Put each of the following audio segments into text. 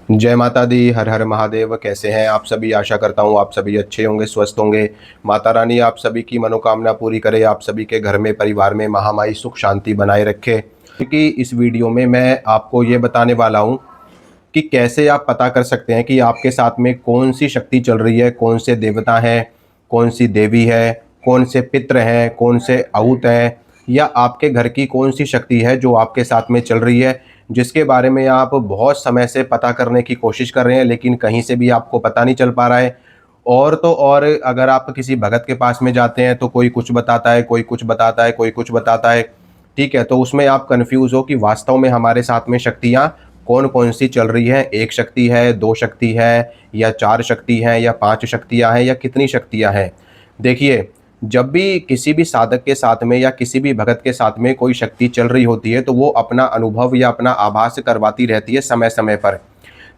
जय माता दी। हर हर महादेव। कैसे हैं आप सभी? आशा करता हूँ आप सभी अच्छे होंगे, स्वस्थ होंगे। माता रानी आप सभी की मनोकामना पूरी करे, आप सभी के घर में, परिवार में महामाई सुख शांति बनाए रखे। क्योंकि इस वीडियो में मैं आपको ये बताने वाला हूँ कि कैसे आप पता कर सकते हैं कि आपके साथ में कौन सी शक्ति चल रही है, कौन से देवता हैं, कौन सी देवी है, कौन से पितृ हैं, कौन से आहुत हैं, या आपके घर की कौन सी शक्ति है जो आपके साथ में चल रही है, जिसके बारे में आप बहुत समय से पता करने की कोशिश कर रहे हैं लेकिन कहीं से भी आपको पता नहीं चल पा रहा है। और तो और अगर आप किसी भगत के पास में जाते हैं तो कोई कुछ बताता है, कोई कुछ बताता है, कोई कुछ बताता है। ठीक है, तो उसमें आप कंफ्यूज हो कि वास्तव में हमारे साथ में शक्तियाँ कौन कौन सी चल रही हैं। एक शक्ति है, दो शक्ति है, या चार शक्ति हैं, या पांच शक्तियां हैं, या कितनी शक्तियां हैं। देखिए, जब भी किसी भी साधक के साथ में या किसी भी भगत के साथ में कोई शक्ति चल रही होती है तो वो अपना अनुभव या अपना आभास करवाती रहती है समय समय पर।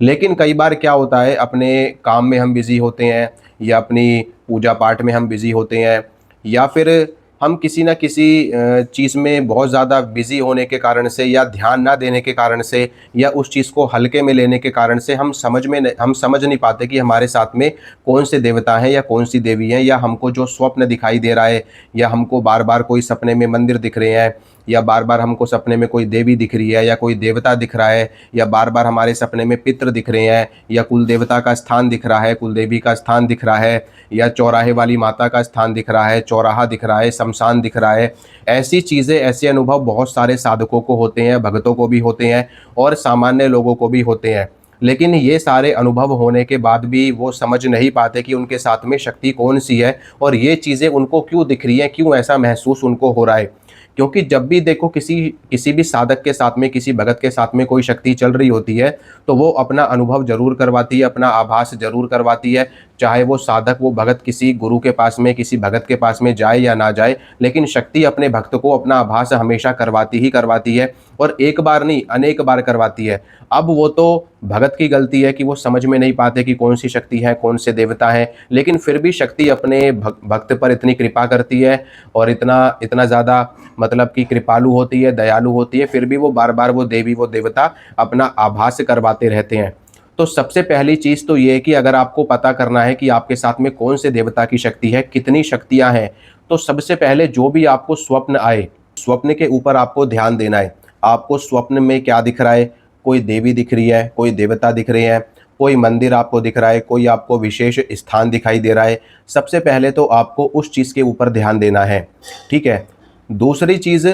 लेकिन कई बार क्या होता है, अपने काम में हम बिज़ी होते हैं, या अपनी पूजा पाठ में हम बिज़ी होते हैं, या फिर हम किसी न किसी चीज़ में बहुत ज़्यादा बिज़ी होने के कारण से, या ध्यान ना देने के कारण से, या उस चीज़ को हल्के में लेने के कारण से हम समझ नहीं पाते कि हमारे साथ में कौन से देवता हैं या कौन सी देवी हैं। या हमको जो स्वप्न दिखाई दे रहा है, या हमको बार बार कोई सपने में मंदिर दिख रहे हैं, या बार बार हमको सपने में कोई देवी दिख रही है, या कोई देवता दिख रहा है, या बार बार हमारे सपने में पितृ दिख रहे हैं, या कुल देवता का स्थान दिख रहा है, कुल देवी का स्थान दिख रहा है, या चौराहे वाली माता का स्थान दिख रहा है, चौराहा दिख रहा है, शमशान दिख रहा है। ऐसी चीज़ें, ऐसे अनुभव बहुत सारे साधकों को होते हैं, भक्तों को भी होते हैं, और सामान्य लोगों को भी होते हैं। लेकिन ये सारे अनुभव होने के बाद भी वो समझ नहीं पाते कि उनके साथ में शक्ति कौन सी है, और ये चीज़ें उनको क्यों दिख रही हैं, क्यों ऐसा महसूस उनको हो रहा है। क्योंकि जब भी देखो किसी किसी भी साधक के साथ में, किसी भगत के साथ में कोई शक्ति चल रही होती है तो वो अपना अनुभव जरूर करवाती है, अपना आभास जरूर करवाती है। चाहे वो साधक, वो भगत किसी गुरु के पास में, किसी भगत के पास में जाए या ना जाए, लेकिन शक्ति अपने भक्त को अपना आभास हमेशा करवाती ही करवाती है। और एक बार नहीं, अनेक बार करवाती है। अब वो तो भगत की गलती है कि वो समझ में नहीं पाते कि कौन सी शक्ति है, कौन से देवता है। लेकिन फिर भी शक्ति अपने भक्त पर इतनी कृपा करती है, और इतना इतना ज़्यादा मतलब कि कृपालु होती है, दयालु होती है, फिर भी वो बार बार वो देवी, वो देवता अपना आभास करवाते रहते हैं। तो सबसे पहली चीज़ तो ये है कि अगर आपको पता करना है कि आपके साथ में कौन से देवता की शक्ति है, कितनी शक्तियां हैं, तो सबसे पहले जो भी आपको स्वप्न आए, स्वप्न के ऊपर आपको ध्यान देना है। आपको स्वप्न में क्या दिख रहा है? कोई देवी दिख रही है, कोई देवता दिख रहे हैं, कोई मंदिर आपको दिख रहा है, कोई आपको विशेष स्थान दिखाई दे रहा है। सबसे पहले तो आपको उस चीज़ के ऊपर ध्यान देना है। ठीक है। दूसरी चीज़,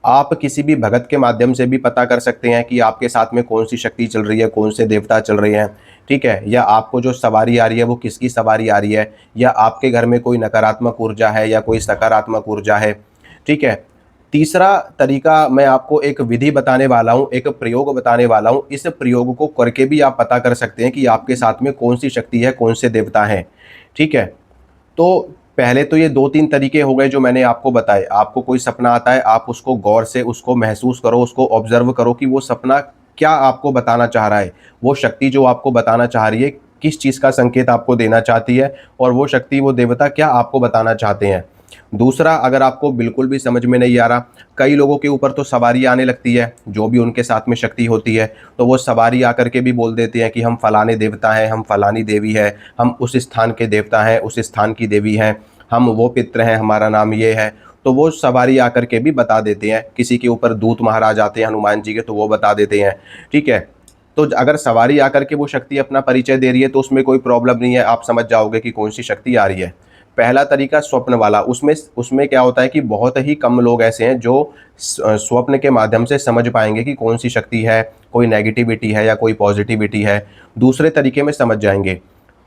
आप किसी भी भगत के माध्यम से भी पता कर सकते हैं कि आपके साथ में कौन सी शक्ति चल रही है, कौन से देवता चल रहे हैं। ठीक है। या आपको जो सवारी आ रही है वो किसकी सवारी आ रही है, या आपके घर में कोई नकारात्मक ऊर्जा है या कोई सकारात्मक ऊर्जा है। ठीक है। तीसरा तरीका, मैं आपको एक विधि बताने वाला हूँ, एक प्रयोग बताने वाला हूँ। इस प्रयोग को करके भी आप पता कर सकते हैं कि आपके साथ में कौन सी शक्ति है, कौन से देवता हैं। ठीक है। तो पहले तो ये दो तीन तरीके हो गए जो मैंने आपको बताए। आपको कोई सपना आता है, आप उसको गौर से उसको महसूस करो, उसको ऑब्जर्व करो कि वो सपना क्या आपको बताना चाह रहा है। वो शक्ति जो आपको बताना चाह रही है, किस चीज़ का संकेत आपको देना चाहती है, और वो शक्ति, वो देवता क्या आपको बताना चाहते हैं। दूसरा, अगर आपको बिल्कुल भी समझ में नहीं आ रहा, कई लोगों के ऊपर तो सवारी आने लगती है, जो भी उनके साथ में शक्ति होती है, तो वो सवारी आकर के भी बोल देते हैं कि हम फलाने देवता हैं, हम फलानी देवी है, हम उस स्थान के देवता हैं, उस स्थान की देवी हैं, हम वो पितृ हैं, हमारा नाम ये है। तो वो सवारी आकर के भी बता देते हैं। किसी के ऊपर दूत महाराज आते हैं हनुमान जी के, तो वो बता देते हैं। ठीक है। तो अगर सवारी आकर के वो शक्ति अपना परिचय दे रही है तो उसमें कोई प्रॉब्लम नहीं है, आप समझ जाओगे कि कौन सी शक्ति आ रही है। पहला तरीका स्वप्न वाला, उसमें उसमें क्या होता है कि बहुत ही कम लोग ऐसे हैं जो स्वप्न के माध्यम से समझ पाएंगे कि कौन सी शक्ति है, कोई नेगेटिविटी है या कोई पॉजिटिविटी है। दूसरे तरीके में समझ जाएंगे।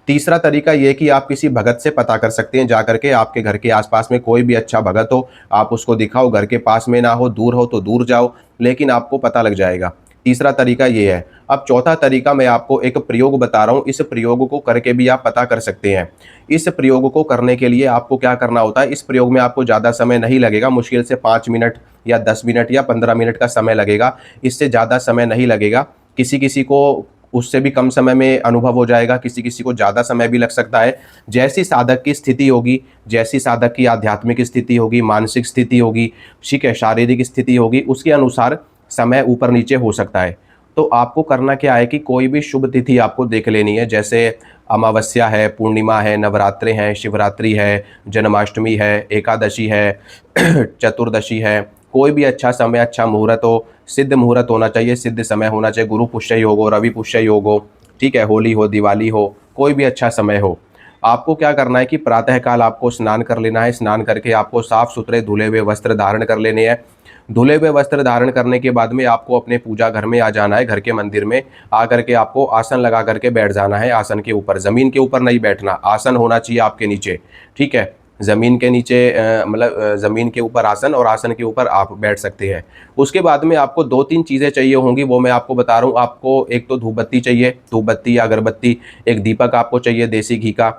तीसरा तरीका ये कि आप किसी भगत से पता कर सकते हैं, जाकर के आपके घर के आसपास में कोई भी अच्छा भगत हो, आप उसको दिखाओ। घर के पास में ना हो, दूर हो तो दूर जाओ, लेकिन आपको पता लग जाएगा। तीसरा तरीका ये है। अब चौथा तरीका, मैं आपको एक प्रयोग बता रहा हूँ, इस प्रयोग को करके भी आप पता कर सकते हैं। इस प्रयोग को करने के लिए आपको क्या करना होता है, इस प्रयोग में आपको ज़्यादा समय नहीं लगेगा, मुश्किल से 5 मिनट या 10 मिनट या 15 मिनट का समय लगेगा, इससे ज़्यादा समय नहीं लगेगा। किसी किसी को उससे भी कम समय में अनुभव हो जाएगा, किसी किसी को ज़्यादा समय भी लग सकता है। जैसी साधक की स्थिति होगी, जैसी साधक की आध्यात्मिक स्थिति होगी, मानसिक स्थिति होगी, ठीक है, शारीरिक स्थिति होगी, उसके अनुसार समय ऊपर नीचे हो सकता है। तो आपको करना क्या है कि कोई भी शुभ तिथि आपको देख लेनी है, जैसे अमावस्या है, पूर्णिमा है, नवरात्रि है, शिवरात्रि है, जन्माष्टमी है, एकादशी है, चतुर्दशी है। कोई भी अच्छा समय, अच्छा मुहूर्त हो, सिद्ध मुहूर्त होना चाहिए, सिद्ध समय होना चाहिए, गुरु पुष्य योग हो, रवि पुष्य योग हो, ठीक है, होली हो, दिवाली हो, कोई भी अच्छा समय हो। आपको क्या करना है कि प्रातःकाल आपको स्नान कर लेना है। स्नान करके आपको साफ सुथरे धुले हुए वस्त्र धारण कर लेने हैं। धुले हुए वस्त्र धारण करने के बाद में आपको अपने पूजा घर में आ जाना है। घर के मंदिर में आकर के आपको आसन लगा करके बैठ जाना है। आसन के ऊपर, ज़मीन के ऊपर नहीं बैठना, आसन होना चाहिए आपके नीचे, ठीक है। ज़मीन के नीचे मतलब ज़मीन के ऊपर आसन, और आसन के ऊपर आप बैठ सकते हैं। उसके बाद में आपको 2-3 चीज़ें चाहिए होंगी, वो मैं आपको बता रहा हूँ। आपको एक तो धूप बत्ती चाहिए, धूप बत्ती या अगरबत्ती, एक दीपक आपको चाहिए देसी घी का,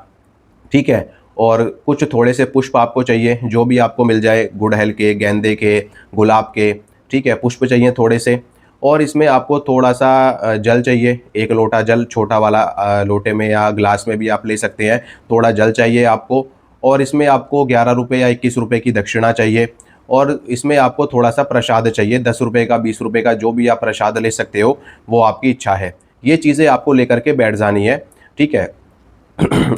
ठीक है। और कुछ थोड़े से पुष्प आपको चाहिए, जो भी आपको मिल जाए, गुड़हल के, गेंदे के, गुलाब के, ठीक है, पुष्प चाहिए थोड़े से। और इसमें आपको थोड़ा सा जल चाहिए, 1 लोटा जल, छोटा वाला लोटे में या ग्लास में भी आप ले सकते हैं। थोड़ा जल चाहिए आपको। और इसमें आपको 11 रुपये या 21 रुपये की दक्षिणा चाहिए। और इसमें आपको थोड़ा सा प्रसाद चाहिए, 10 रुपये का, 20 रुपये का, जो भी आप प्रसाद ले सकते हो, वो आपकी इच्छा है। ये चीज़ें आपको लेकर के बैठ जानी है, ठीक है।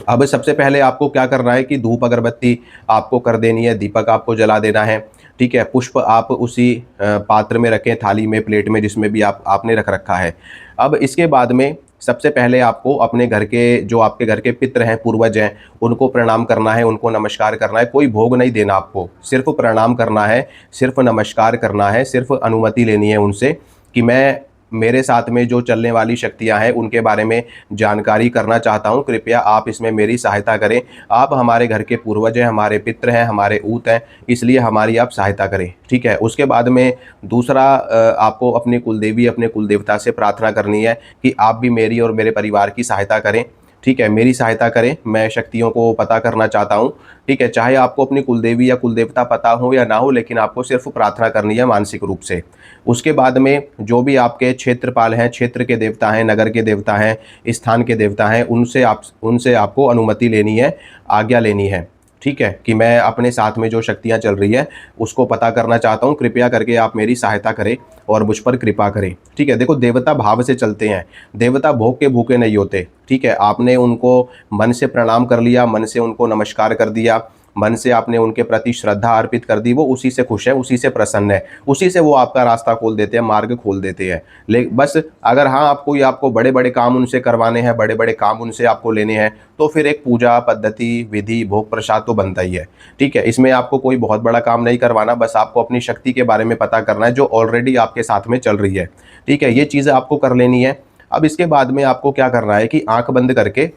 अब सबसे पहले आपको क्या करना है कि धूप अगरबत्ती आपको कर देनी है, दीपक आपको जला देना है, ठीक है। पुष्प आप उसी पात्र में रखें, थाली में, प्लेट में, जिसमें भी आपने रख रखा है। अब इसके बाद में सबसे पहले आपको अपने घर के, जो आपके घर के पितृ हैं, पूर्वज हैं, उनको प्रणाम करना है, उनको नमस्कार करना है। कोई भोग नहीं देना आपको, सिर्फ प्रणाम करना है, सिर्फ नमस्कार करना है, सिर्फ अनुमति लेनी है उनसे कि मैं, मेरे साथ में जो चलने वाली शक्तियां हैं उनके बारे में जानकारी करना चाहता हूं, कृपया आप इसमें मेरी सहायता करें। आप हमारे घर के पूर्वज हैं, हमारे पितृ हैं, हमारे ऊत हैं, इसलिए हमारी आप सहायता करें, ठीक है। उसके बाद में दूसरा, आपको अपनी कुलदेवी, अपने कुलदेवता से प्रार्थना करनी है कि आप भी मेरी और मेरे परिवार की सहायता करें, ठीक है, मेरी सहायता करें। मैं शक्तियों को पता करना चाहता हूँ, ठीक है। चाहे आपको अपनी कुलदेवी या कुलदेवता पता हो या ना हो, लेकिन आपको सिर्फ प्रार्थना करनी है मानसिक रूप से। उसके बाद में जो भी आपके क्षेत्रपाल हैं, क्षेत्र के देवता हैं, नगर के देवता हैं, स्थान के देवता हैं, उनसे आपको अनुमति लेनी है, आज्ञा लेनी है, ठीक है, कि मैं अपने साथ में जो शक्तियाँ चल रही है उसको पता करना चाहता हूँ, कृपया करके आप मेरी सहायता करें और मुझ पर कृपा करें, ठीक है। देखो, देवता भाव से चलते हैं, देवता भोग के भूखे नहीं होते, ठीक है। आपने उनको मन से प्रणाम कर लिया, मन से उनको नमस्कार कर दिया, मन से आपने उनके प्रति श्रद्धा अर्पित कर दी, वो उसी से खुश है, उसी से प्रसन्न है, उसी से वो आपका रास्ता खोल देते हैं, मार्ग खोल देते हैं। लेकिन बस अगर हाँ, आपको बड़े बड़े काम उनसे करवाने हैं, बड़े बड़े काम उनसे आपको लेने हैं, तो फिर एक पूजा पद्धति, विधि, भोग प्रसाद तो बनता ही है, ठीक है। इसमें आपको कोई बहुत बड़ा काम नहीं करवाना, बस आपको अपनी शक्ति के बारे में पता करना है जो ऑलरेडी आपके साथ में चल रही है, ठीक है। ये चीज़ें आपको कर लेनी है। अब इसके बाद में आपको क्या करना है कि आंख बंद करके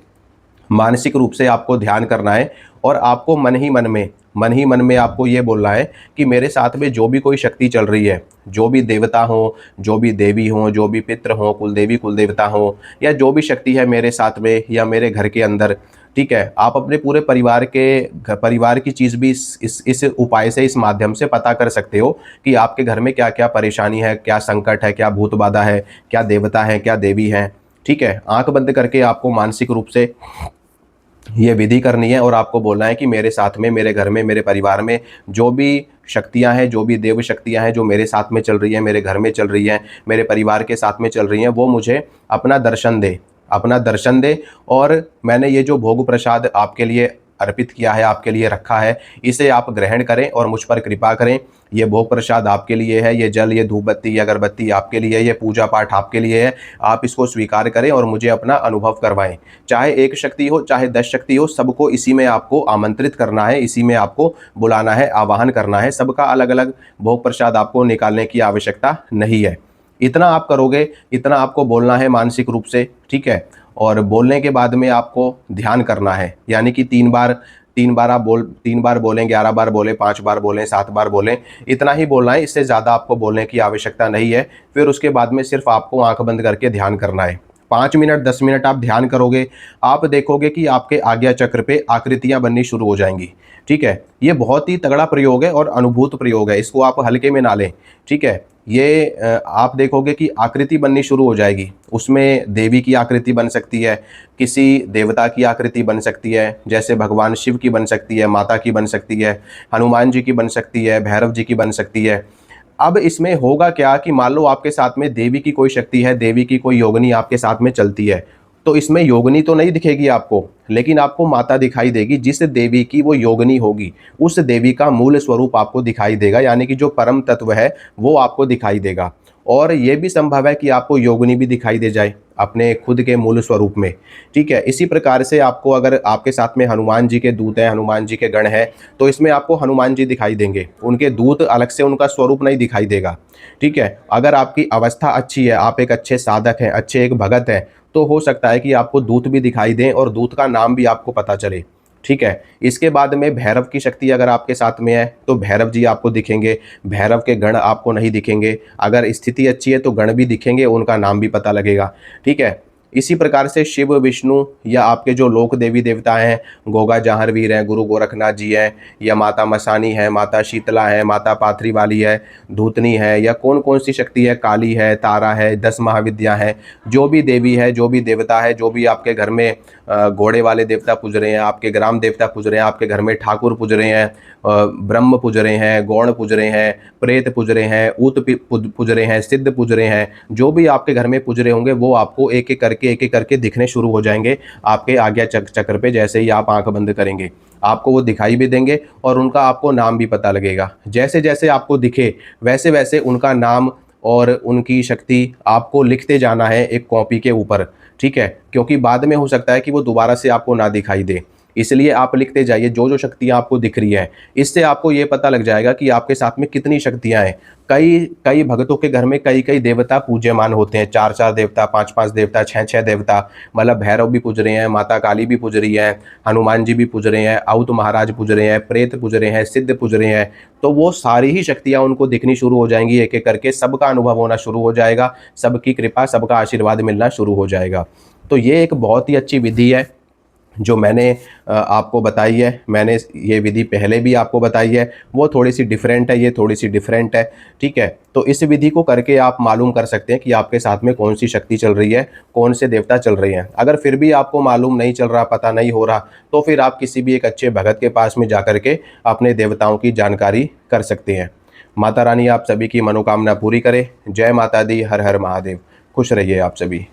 मानसिक रूप से आपको ध्यान करना है, और आपको मन ही मन में आपको ये बोलना है कि मेरे साथ में जो भी कोई शक्ति चल रही है, जो भी देवता हो, जो भी देवी हो, जो भी पितृ हो, कुलदेवी कुलदेवता हो, या जो भी शक्ति है मेरे साथ में या मेरे घर के अंदर, ठीक है। आप अपने पूरे परिवार की चीज़ भी इस उपाय से, इस माध्यम से पता कर सकते हो कि आपके घर में क्या क्या परेशानी है, क्या संकट है, क्या भूत बाधा है, क्या देवता है, क्या देवी है, ठीक है। आंख बंद करके आपको मानसिक रूप से ये विधि करनी है, और आपको बोलना है कि मेरे साथ में, मेरे घर में, मेरे परिवार में जो भी शक्तियां हैं, जो भी देव शक्तियां हैं, जो मेरे साथ में चल रही हैं, मेरे घर में चल रही हैं, मेरे परिवार के साथ में चल रही हैं, वो मुझे अपना दर्शन दे, अपना दर्शन दे। और मैंने ये जो भोग प्रसाद आपके लिए अर्पित किया है, आपके लिए रखा है, इसे आप ग्रहण करें और मुझ पर कृपा करें। ये भोग प्रसाद आपके लिए है, ये जल, ये धूप बत्ती, ये अगरबत्ती आपके लिए है, ये पूजा पाठ आपके लिए है। आप इसको स्वीकार करें और मुझे अपना अनुभव करवाएं। चाहे एक शक्ति हो, चाहे 10 शक्ति हो, सबको इसी में आपको आमंत्रित करना है, इसी में आपको बुलाना है, आवाहन करना है। सबका अलग अलग भोग प्रसाद आपको निकालने की आवश्यकता नहीं है। इतना आप करोगे, इतना आपको बोलना है मानसिक रूप से, ठीक है। और बोलने के बाद में आपको ध्यान करना है, यानी कि 3 बार बोलें, 11 बार बोलें, 5 बार बोलें, 7 बार बोलें, इतना ही बोलना है। इससे ज़्यादा आपको बोलने की आवश्यकता नहीं है। फिर उसके बाद में सिर्फ आपको आंख बंद करके ध्यान करना है। 5 मिनट, 10 मिनट आप ध्यान करोगे, आप देखोगे कि आपके आज्ञा चक्र पे आकृतियां बननी शुरू हो जाएंगी, ठीक है। ये बहुत ही तगड़ा प्रयोग है और अनुभूत प्रयोग है, इसको आप हल्के में ना लें, ठीक है। ये आप देखोगे कि आकृति बननी शुरू हो जाएगी। उसमें देवी की आकृति बन सकती है, किसी देवता की आकृति बन सकती है, जैसे भगवान शिव की बन सकती है, माता की बन सकती है, हनुमान जी की बन सकती है, भैरव जी की बन सकती है। अब इसमें होगा क्या कि मान लो आपके साथ में देवी की कोई शक्ति है, देवी की कोई योगिनी आपके साथ में चलती है, तो इसमें योगिनी तो नहीं दिखेगी आपको, लेकिन आपको माता दिखाई देगी। जिस देवी की वो योगिनी होगी, उस देवी का मूल स्वरूप आपको दिखाई देगा, यानी कि जो परम तत्व है वो आपको दिखाई देगा। और ये भी संभव है कि आपको योगिनी भी दिखाई दे जाए अपने खुद के मूल स्वरूप में। ठीक है, इसी प्रकार से आपको अगर आपके साथ में हनुमान जी के दूत हैं, हनुमान जी के गण हैं, तो इसमें आपको हनुमान जी दिखाई देंगे। उनके दूत अलग से उनका स्वरूप नहीं दिखाई देगा। ठीक है, अगर आपकी अवस्था अच्छी है, आप एक अच्छे साधक हैं, अच्छे एक भगत हैं, तो हो सकता है कि आपको दूत भी दिखाई दें और दूत का नाम भी आपको पता चले। ठीक है, इसके बाद में भैरव की शक्ति अगर आपके साथ में है तो भैरव जी आपको दिखेंगे, भैरव के गण आपको नहीं दिखेंगे। अगर स्थिति अच्छी है तो गण भी दिखेंगे, उनका नाम भी पता लगेगा। ठीक है, इसी प्रकार से शिव, विष्णु या आपके जो लोक देवी देवता हैं, गोगा जाहरवीर हैं, गुरु गोरखनाथ जी हैं, या माता मसानी है, माता शीतला है, माता पाथरी वाली है, धूतनी है, या कौन कौन सी शक्ति है, काली है, तारा है, 10 महाविद्या है, जो भी देवी है, जो भी देवता है, जो भी आपके घर में घोड़े वाले देवता पूज रहे हैं, आपके ग्राम देवता पूज रहे हैं, आपके घर में ठाकुर पूज रहे हैं, ब्रह्म पूज रहे हैं, गौण पूज रहे हैं, प्रेत पूज रहे हैं, ऊत पूज रहे हैं, सिद्ध पूज रहे हैं, जो भी आपके घर में पूज रहे होंगे वो आपको एक एक करके दिखने शुरू हो जाएंगे आपके आज्ञा चक्र पे। जैसे ही आप आंख बंद करेंगे आपको वो दिखाई भी देंगे और उनका आपको नाम भी पता लगेगा। जैसे जैसे आपको दिखे वैसे वैसे उनका नाम और उनकी शक्ति आपको लिखते जाना है एक कॉपी के ऊपर। ठीक है, क्योंकि बाद में हो सकता है कि वो दोबारा से आपको ना दिखाई दे, इसलिए आप लिखते जाइए जो जो शक्तियाँ आपको दिख रही हैं। इससे आपको ये पता लग जाएगा कि आपके साथ में कितनी शक्तियाँ हैं। कई कई भक्तों के घर में कई कई देवता पूज्यमान होते हैं, 4 देवता, 5 देवता, 6 देवता। मतलब भैरव भी पूज रहे हैं, माता काली भी पूज रही हैं, हनुमान जी भी पूज रहे हैं, औत महाराज पूज रहे हैं, प्रेत पूज रहे हैं, सिद्ध पूज रहे हैं। तो वो सारी ही शक्तियाँ उनको दिखनी शुरू हो जाएंगी, एक एक करके सबका अनुभव होना शुरू हो जाएगा, सबकी कृपा, सबका आशीर्वाद मिलना शुरू हो जाएगा। तो ये एक बहुत ही अच्छी विधि है जो मैंने आपको बताई है। मैंने ये विधि पहले भी आपको बताई है, वो थोड़ी सी डिफरेंट है, ये थोड़ी सी डिफरेंट है। ठीक है, तो इस विधि को करके आप मालूम कर सकते हैं कि आपके साथ में कौन सी शक्ति चल रही है, कौन से देवता चल रहे हैं। अगर फिर भी आपको मालूम नहीं चल रहा, पता नहीं हो रहा, तो फिर आप किसी भी एक अच्छे भगत के पास में जा कर के अपने देवताओं की जानकारी कर सकते हैं। माता रानी आप सभी की मनोकामना पूरी करे। जय माता दी, हर हर महादेव। खुश रहिए आप सभी।